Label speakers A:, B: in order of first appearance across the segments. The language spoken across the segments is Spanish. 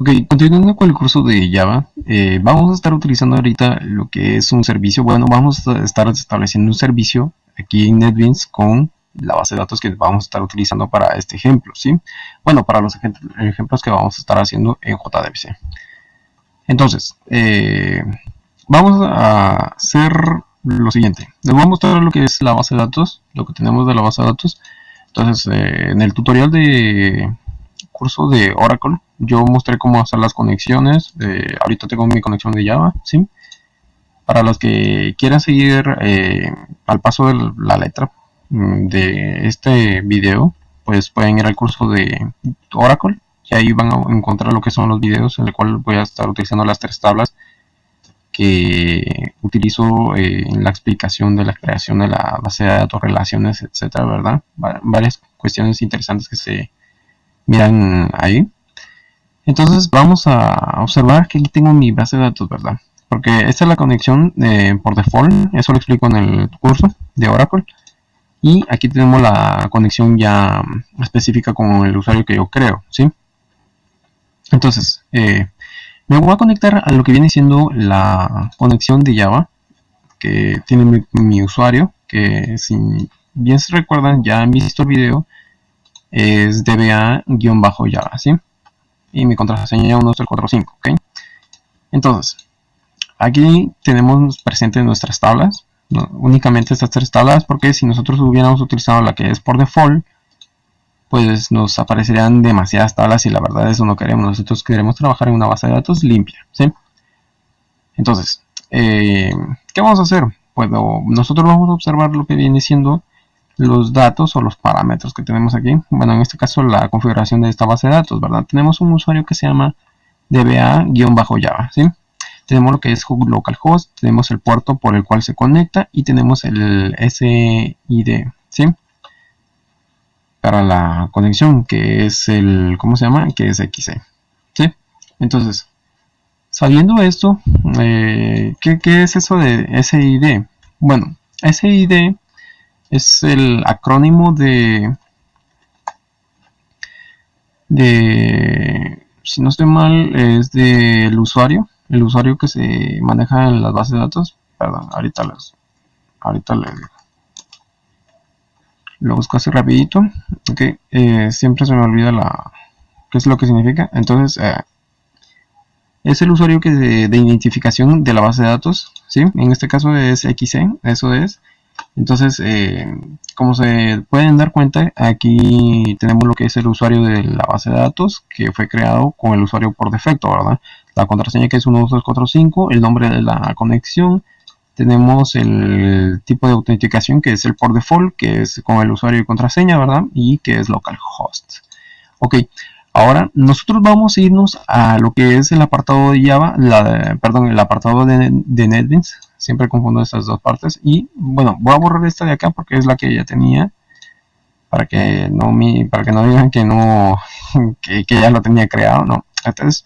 A: Ok, continuando con el curso de Java, vamos a estar utilizando ahorita lo que es un servicio. Bueno, vamos a estar estableciendo un servicio aquí en NetBeans con la base de datos que vamos a estar utilizando para este ejemplo, ¿sí? Bueno, para los ejemplos que vamos a estar haciendo en JDBC. Entonces, vamos a hacer lo siguiente. Les voy a mostrar lo que es la base de datos, lo que tenemos de la base de datos. Entonces, en el tutorial de curso de Oracle, yo mostré cómo hacer las conexiones. Ahorita tengo mi conexión de Java, ¿sí? Para los que quieran seguir al paso de la letra de este video, pues pueden ir al curso de Oracle y ahí van a encontrar lo que son los videos en el cual voy a estar utilizando las tres tablas que utilizo en la explicación de la creación de la base de datos, relaciones, etcétera, ¿verdad? Varias cuestiones interesantes que se miran ahí. Entonces vamos a observar que aquí tengo mi base de datos, ¿verdad? Porque esta es la conexión por default, eso lo explico en el curso de Oracle. Y aquí tenemos la conexión ya específica con el usuario que yo creo, ¿sí? Entonces, me voy a conectar a lo que viene siendo la conexión de Java, que tiene mi usuario, que si bien se recuerdan, ya han visto el video, es dba-java, ¿sí? Y mi contraseña 1245, ¿ok? Entonces, aquí tenemos presentes nuestras tablas, no, únicamente estas tres tablas, porque si nosotros hubiéramos utilizado la que es por default, pues nos aparecerían demasiadas tablas y la verdad eso no queremos. Nosotros queremos trabajar en una base de datos limpia, ¿sí? Entonces, ¿qué vamos a hacer? Pues nosotros vamos a observar lo que viene siendo los datos o los parámetros que tenemos aquí. Bueno, en este caso la configuración de esta base de datos, ¿verdad? Tenemos un usuario que se llama dba-java, ¿sí? Tenemos lo que es localhost, tenemos el puerto por el cual se conecta y tenemos el SID, ¿sí? Para la conexión, que es el, ¿cómo se llama? Que es XC, ¿sí? Entonces, sabiendo esto, ¿qué es eso de SID? Bueno, SID es el acrónimo si no estoy mal, es del usuario, el usuario que se maneja en las bases de datos. Perdón, ahorita les lo busco así rapidito. Ok, siempre se me olvida qué es lo que significa. Entonces, es el usuario de identificación de la base de datos, ¿sí? En este caso es XC, eso es. Entonces, como se pueden dar cuenta, aquí tenemos lo que es el usuario de la base de datos, que fue creado con el usuario por defecto, ¿verdad? La contraseña que es 12345, el nombre de la conexión, tenemos el tipo de autenticación que es el por default, que es con el usuario y contraseña, ¿verdad? Y que es localhost. Ok, ahora nosotros vamos a irnos a lo que es el apartado de Java, perdón, el apartado de NetBeans. Siempre confundo estas dos partes. Y bueno, voy a borrar esta de acá porque es la que ya tenía. Para que no digan que no, que ya lo tenía creado, ¿no? Entonces,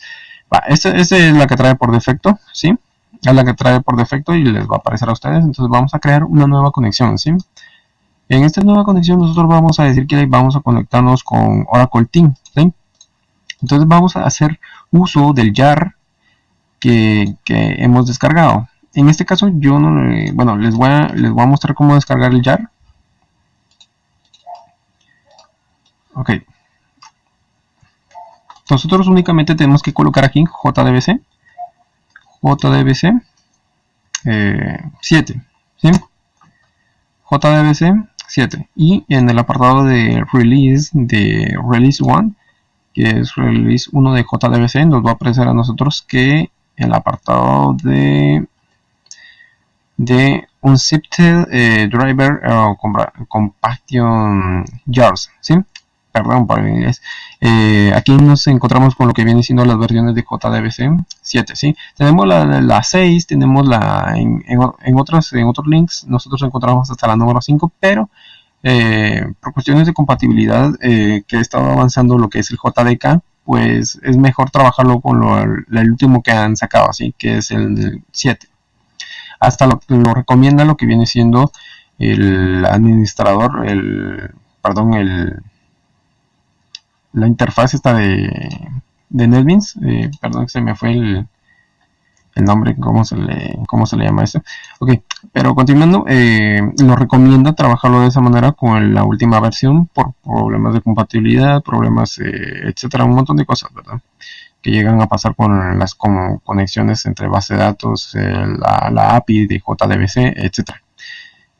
A: esta es la que trae por defecto, ¿sí? Es la que trae por defecto y les va a aparecer a ustedes. Entonces vamos a crear una nueva conexión, ¿sí? En esta nueva conexión nosotros vamos a decir que vamos a conectarnos con Oracle Team, ¿sí? Entonces vamos a hacer uso del jar que hemos descargado. En este caso yo no, bueno, les voy a mostrar cómo descargar el jar. Ok. Nosotros únicamente tenemos que colocar aquí JDBC 7, ¿sí? JDBC 7 y en el apartado de release 1, que es release 1 de JDBC, nos va a aparecer a nosotros que en el apartado de unzipped driver compaction jars, ¿sí? Perdón por el inglés. Aquí nos encontramos con lo que viene siendo las versiones de JDBC 7, ¿sí? Tenemos la 6, tenemos en otros links, nosotros encontramos hasta la número 5, pero por cuestiones de compatibilidad que he estado avanzando lo que es el JDK, pues es mejor trabajarlo con el último que han sacado, ¿sí? Que es el 7. Hasta lo recomienda lo que viene siendo el administrador, la interfaz esta NetBeans. Perdón, se me fue el nombre, cómo se le llama esto. Ok, pero continuando, lo recomiendo trabajarlo de esa manera con la última versión por problemas de compatibilidad, problemas, etcétera, un montón de cosas, ¿verdad? Que llegan a pasar con las conexiones entre base de datos, la API de JDBC, etcétera.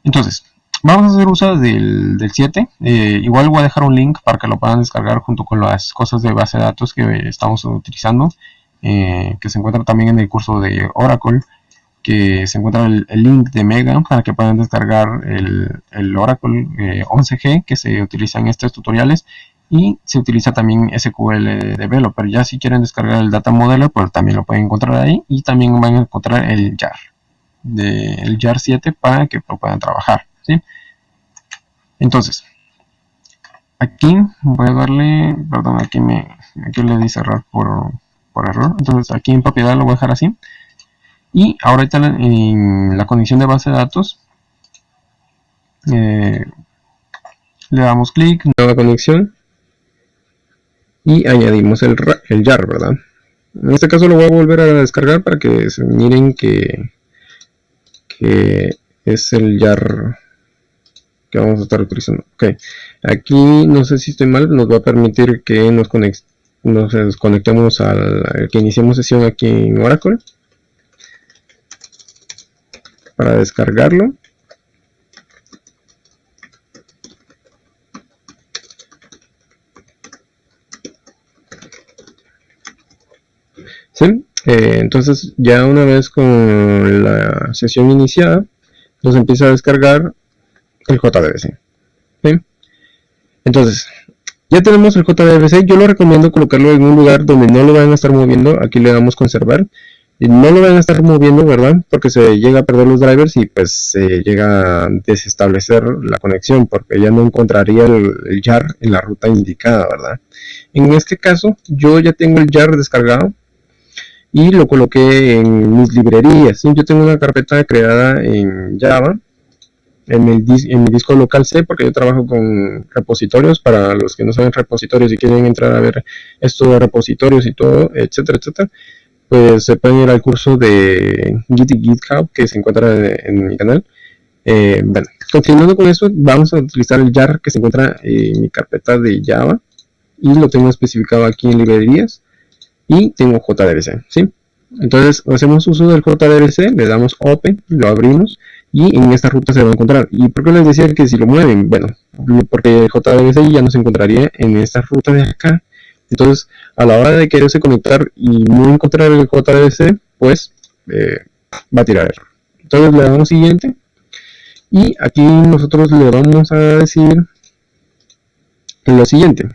A: Entonces, vamos a hacer uso del 7. Igual voy a dejar un link para que lo puedan descargar junto con las cosas de base de datos que estamos utilizando, que se encuentra también en el curso de Oracle, que se encuentra el link de Mega para que puedan descargar el Oracle 11G que se utiliza en estos tutoriales, y se utiliza también SQL Developer. Ya si quieren descargar el Data Modeler, pues también lo pueden encontrar ahí, y también van a encontrar el JAR, el JAR 7 para que lo puedan trabajar, ¿sí? Entonces, aquí voy a darle, perdón, aquí le di cerrar por error. Entonces aquí en propiedad lo voy a dejar así, y ahorita en la conexión de base de datos le damos clic, nueva conexión, y añadimos el JAR, ¿verdad? En este caso lo voy a volver a descargar para que se miren que es el JAR que vamos a estar utilizando. Ok, aquí no sé si estoy mal, nos va a permitir que nos conectemos que iniciemos sesión aquí en Oracle para descargarlo. ¿Sí? Entonces ya una vez con la sesión iniciada, nos empieza a descargar el JDBC. ¿Sí? Entonces, ya tenemos el JDBC. Yo lo recomiendo colocarlo en un lugar donde no lo van a estar moviendo. Aquí le damos conservar. Y no lo van a estar moviendo, ¿verdad? Porque se llega a perder los drivers y pues se llega a desestablecer la conexión, porque ya no encontraría el JAR en la ruta indicada, ¿verdad? En este caso, yo ya tengo el JAR descargado y lo coloqué en mis librerías, ¿sí? Yo tengo una carpeta creada en Java en mi disco local C, porque yo trabajo con repositorios. Para los que no saben repositorios y quieren entrar a ver esto de repositorios y todo, etcétera, etcétera, pues se pueden ir al curso de Git y GitHub que se encuentra en mi canal. Bueno, continuando con eso, vamos a utilizar el JAR que se encuentra en mi carpeta de Java, y lo tengo especificado aquí en librerías, y tengo JDBC, ¿sí? Entonces hacemos uso del JDBC, le damos Open, lo abrimos, y en esta ruta se va a encontrar. ¿Y por qué les decía que si lo mueven? Bueno, porque el JDBC ya no se encontraría en esta ruta de acá. Entonces, a la hora de quererse conectar y no encontrar el JDBC, pues va a tirar error. Entonces le damos siguiente, y aquí nosotros le vamos a decir lo siguiente.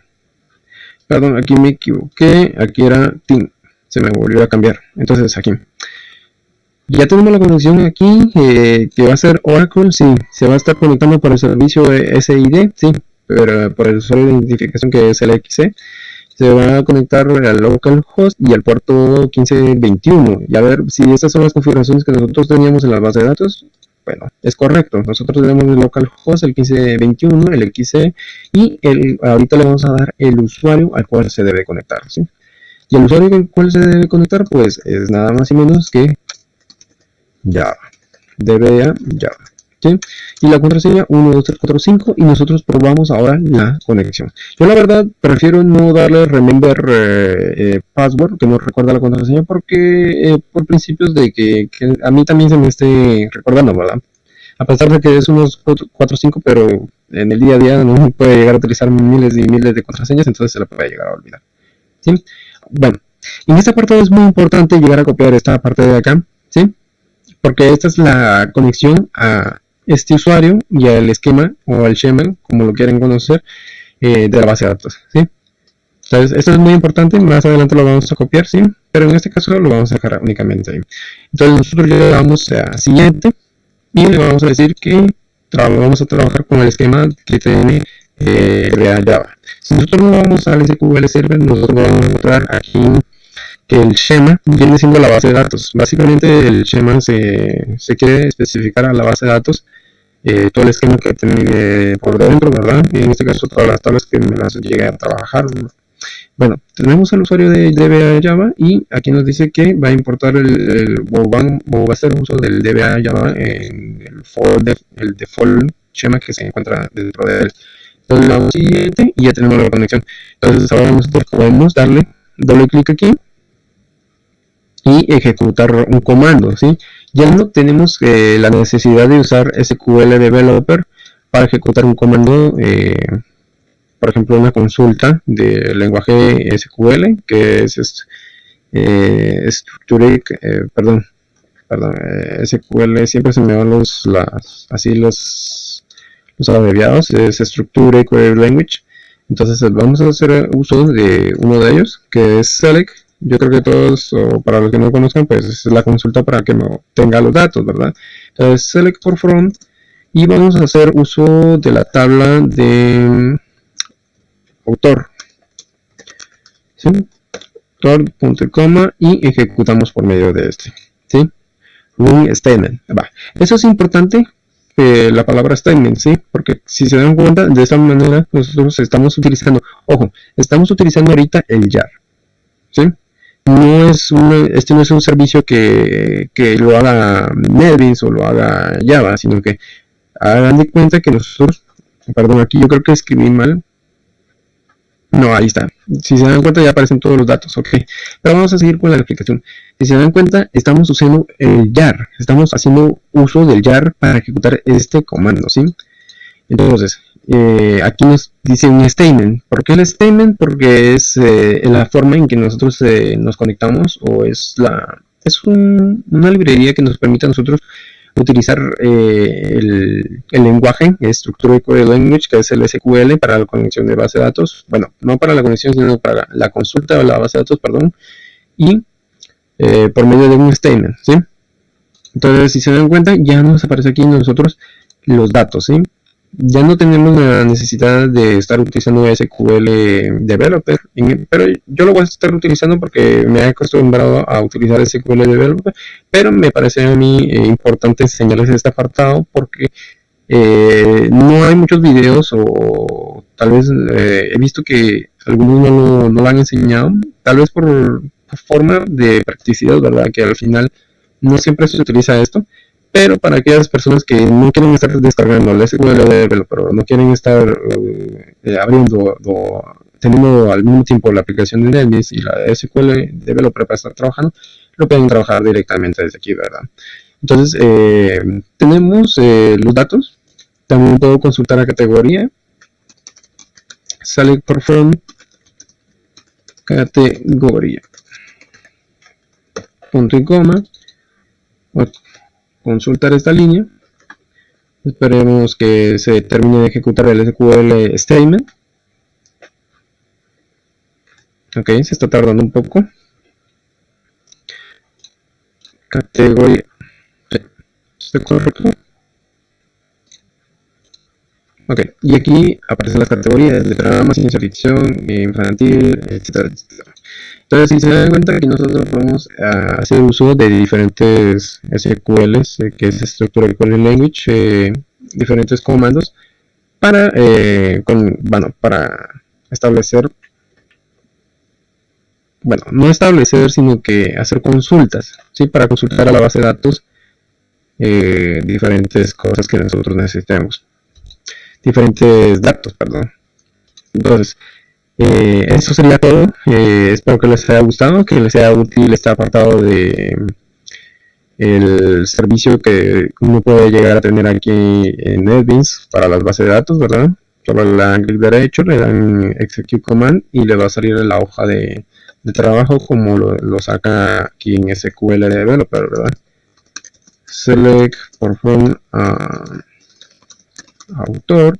A: Perdón, aquí me equivoqué, aquí era team, se me volvió a cambiar. Entonces aquí ya tenemos la conexión aquí, que va a ser Oracle. Sí, se va a estar conectando por el servicio SID, sí, pero por el usuario de identificación que es el XC. Se va a conectar al localhost y al puerto 1521. Y a ver si estas son las configuraciones que nosotros teníamos en la base de datos. Bueno, es correcto. Nosotros tenemos el localhost, el 1521, el XC, y ahorita le vamos a dar el usuario al cual se debe conectar, ¿sí? Y el usuario al cual se debe conectar, pues es nada más y menos que Java. DBA Java. ¿Sí? Y la contraseña 12345, y nosotros probamos ahora la conexión. Yo la verdad prefiero no darle remember password, que no recuerda la contraseña, porque por principios de que a mí también se me esté recordando, ¿verdad? A pesar de que es unos 4 o 5, pero en el día a día no puede llegar a utilizar miles y miles de contraseñas, entonces se la puede llegar a olvidar, ¿sí? Bueno, en esta parte es muy importante llegar a copiar esta parte de acá, ¿sí? Porque esta es la conexión a este usuario y al esquema o al schema, como lo quieren conocer, de la base de datos, ¿sí? Entonces, esto es muy importante. Más adelante lo vamos a copiar, ¿sí? Pero en este caso lo vamos a dejar únicamente ahí. Entonces, nosotros ya le damos a siguiente, y le vamos a decir que vamos a trabajar con el esquema que tiene Real Java. Si nosotros no vamos al SQL Server, nosotros vamos a encontrar aquí que el schema viene siendo la base de datos. Básicamente el schema se quiere especificar a la base de datos todo el esquema que tiene por dentro, ¿verdad? Y en este caso todas las tablas que me las llegué a trabajar, Bueno, tenemos al usuario de DBA Java y aquí nos dice que va a importar o va a hacer uso del DBA Java en el default schema que se encuentra dentro de él. Entonces vamos siguiente y ya tenemos la conexión. Entonces ahora nosotros podemos darle doble clic aquí y ejecutar un comando, ¿sí? Ya no tenemos la necesidad de usar SQL Developer para ejecutar un comando, por ejemplo, una consulta del lenguaje SQL, que es SQL, siempre se me van los abreviados, es Structured Query Language. Entonces vamos a hacer uso de uno de ellos, que es Select. Yo creo que todos, o para los que no conozcan, pues es la consulta para que no tenga los datos, ¿verdad? Entonces Select por From, y vamos a hacer uso de la tabla de autor, ¿sí? Autor, punto y coma, y ejecutamos por medio de este, ¿sí? Un statement, va. Eso es importante, la palabra statement, ¿sí? Porque si se dan cuenta, de esta manera nosotros estamos utilizando, ojo, estamos utilizando ahorita el jar, ¿sí? Este no es un servicio que lo haga NetBeans o lo haga Java, sino que hagan de cuenta que nosotros, perdón, aquí yo creo que escribí mal. No, ahí está. Si se dan cuenta ya aparecen todos los datos, ok. Pero vamos a seguir con la explicación. Si se dan cuenta, estamos usando el jar. Estamos haciendo uso del jar para ejecutar este comando, ¿sí? Entonces, aquí nos dice un statement. ¿Por qué el statement? Porque es la forma en que nosotros nos conectamos, o es una librería que nos permite a nosotros utilizar el lenguaje Structured Query Language, que es el SQL, para la conexión de base de datos. Bueno, no para la conexión, sino para la consulta de la base de datos, perdón. Y por medio de un statement, ¿sí? Entonces, si se dan cuenta, ya nos aparece aquí nosotros los datos, ¿sí? Ya no tenemos la necesidad de estar utilizando SQL Developer, pero yo lo voy a estar utilizando porque me he acostumbrado a utilizar SQL Developer, pero me parece a mí importante enseñarles este apartado porque no hay muchos videos, o tal vez he visto que algunos no lo han enseñado, tal vez por forma de practicidad, ¿verdad? Que al final no siempre se utiliza esto. Pero para aquellas personas que no quieren estar descargando el SQL Developer, no quieren estar teniendo al mismo tiempo la aplicación de NetBeans y la SQL Developer para estar trabajando, lo pueden trabajar directamente desde aquí, ¿verdad? Entonces, tenemos los datos. También puedo consultar la categoría. Select From categoría. Punto y coma. Consultar esta línea. Esperemos que se termine de ejecutar el SQL statement. Ok, se está tardando un poco. Categoría. ¿Está correcto? Ok, y aquí aparecen las categorías de drama, ciencia ficción, infantil, etcétera, etcétera. Entonces, si se dan cuenta que nosotros podemos hacer uso de diferentes SQLs, que es Structured Query Language, diferentes comandos para, para establecer, no establecer, sino que hacer consultas, ¿sí? Para consultar a la base de datos diferentes cosas que nosotros necesitemos, diferentes datos, perdón. Entonces, eso sería todo. Espero que les haya gustado, que les sea útil este apartado de el servicio que uno puede llegar a tener aquí en NetBeans para las bases de datos, ¿verdad? Sobre el clic derecho le dan Execute Command y le va a salir la hoja de trabajo como lo saca aquí en SQL Developer, ¿verdad? Select From autor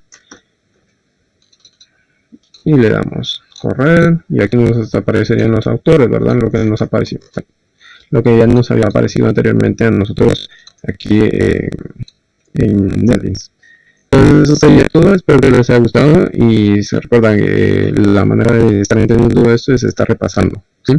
A: y le damos correr, y aquí nos aparecerían los autores, ¿verdad? Lo que nos apareció, lo que ya nos había aparecido anteriormente a nosotros aquí en NetBeans. Entonces eso sería todo, espero que les haya gustado y se recuerdan que la manera de estar entendiendo esto es estar repasando, ¿sí?